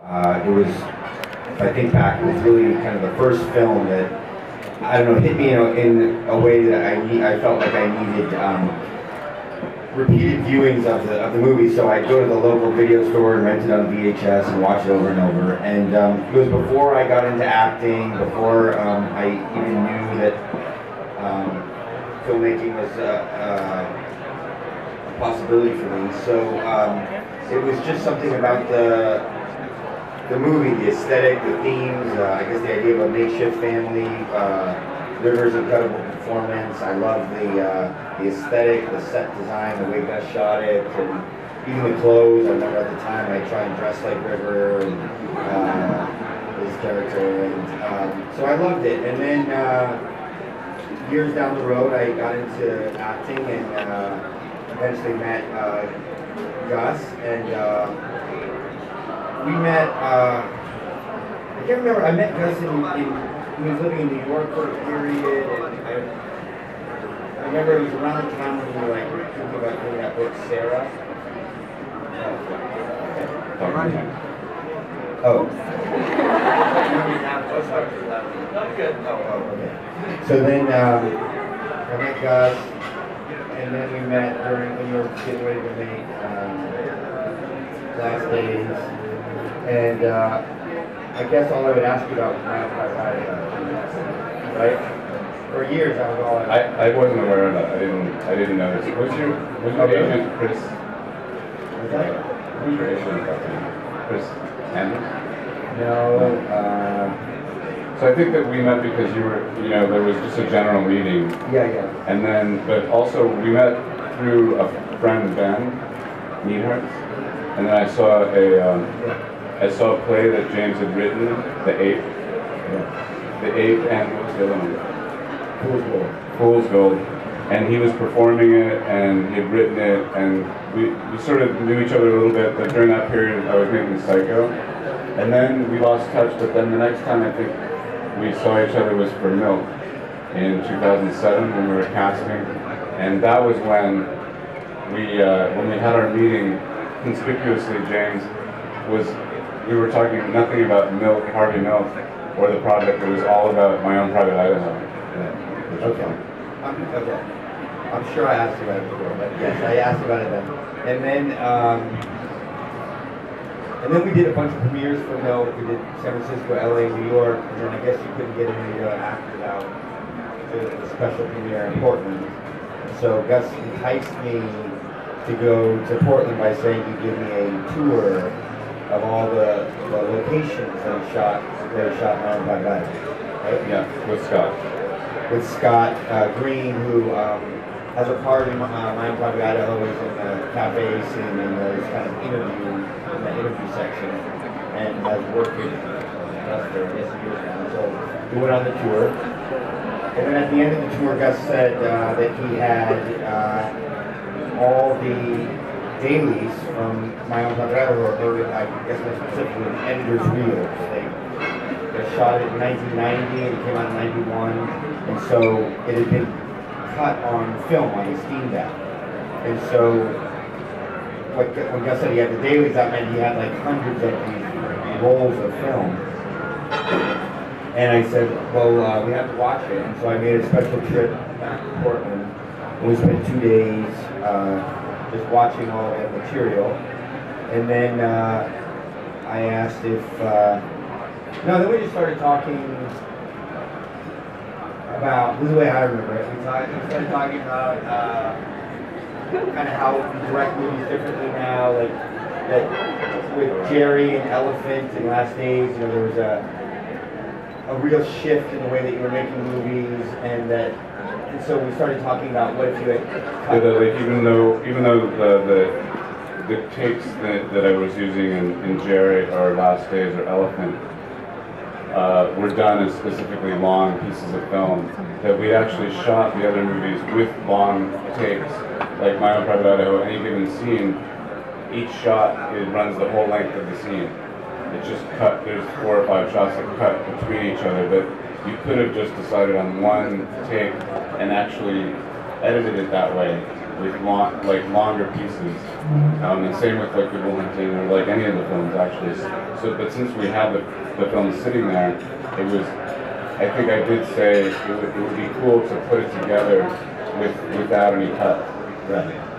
It was, if I think back, it was really kind of the first film that, I don't know, hit me in a way that I felt like I needed repeated viewings of the movie. So I'd go to the local video store and rent it on VHS and watch it over and over. And it was before I got into acting, before I even knew that filmmaking was a possibility for me. So it was just something about the movie, the aesthetic, the themes, I guess the idea of a makeshift family, River's incredible performance. I love the aesthetic, the set design, the way Gus shot it, and even the clothes. I remember at the time I tried and dress like River and his character, and so I loved it. And then years down the road, I got into acting and eventually met Gus, and we met, I can't remember, I met Gus he was living in New York for a period, and I remember it was around the time when we were like thinking about doing that book, Sarah. Oh. Okay. So then I met Gus, and then we met when we were getting ready to make Last Days, and I guess all I would ask you about was right? For years, that was all I wasn't aware of that. I didn't know this. Was your agent Chris? Was that? Who's your agent? Chris Anders? No. So I think that we met because there was just a general meeting. Yeah. And then, but also we met through a friend, Ben Neidhartz, and then I saw a play that James had written, The Ape. Yeah. The Ape and what was the other one? Fool's Gold. And he was performing it, and he had written it, and we sort of knew each other a little bit, but during that period I was making Psycho. And then we lost touch, but then the next time I think we saw each other was for Milk in 2007 when we were casting. And that was when we had our meeting, conspicuously James we were talking nothing about Harvey Milk, or the project. It was all about My Own Private Idaho. Yeah. Okay. Okay. I'm sure I asked you about it before, but yes, I asked about it then. And then we did a bunch of premieres for Milk. We did San Francisco, LA, New York, and then I guess you couldn't get any actors out to the special premiere in Portland. And so Gus enticed me to go to Portland by saying he'd give me a tour of all the locations that he shot My Own Private Idaho. Right? Yeah, with Scott. With Scott Green, who has a part in My Own Private Idaho. He's in the cafe scene and there's kind of in the interview section, and has worked with us for years now. So we went on the tour, and then at the end of the tour, Gus said that he had all the dailies from My Own Private Idaho, or I guess more specifically, editor's reels. They shot it in 1990 and it came out in 91, and so it had been cut on film on a steam deck. And so when Gus said he had the dailies, that meant he had like hundreds of these rolls of film. And I said, well, we have to watch it. And so I made a special trip back to Portland, and we spent 2 days just watching all that material. And then I asked if then we just started talking about, this is the way I remember it, we started talking about kind of how we direct movies differently now, like that with Jerry and Elephant and Last Days, there was a real shift in the way that you were making movies, and so we started talking about what if you had cut. Even though the takes that I was using in Jerry or Last Days or Elephant were done as specifically long pieces of film, that we actually shot the other movies with long takes, like My Own Private Idaho. Any given scene, each shot, it runs the whole length of the scene. It's just cut, there's 4 or 5 shots that cut between each other, but you could have just decided on one take and actually edited it that way. longer pieces. And same with like Good Will Hunting or like any of the films actually. So, but since we had the film sitting there, it was. I think I did say it would be cool to put it together without any cuts. Right.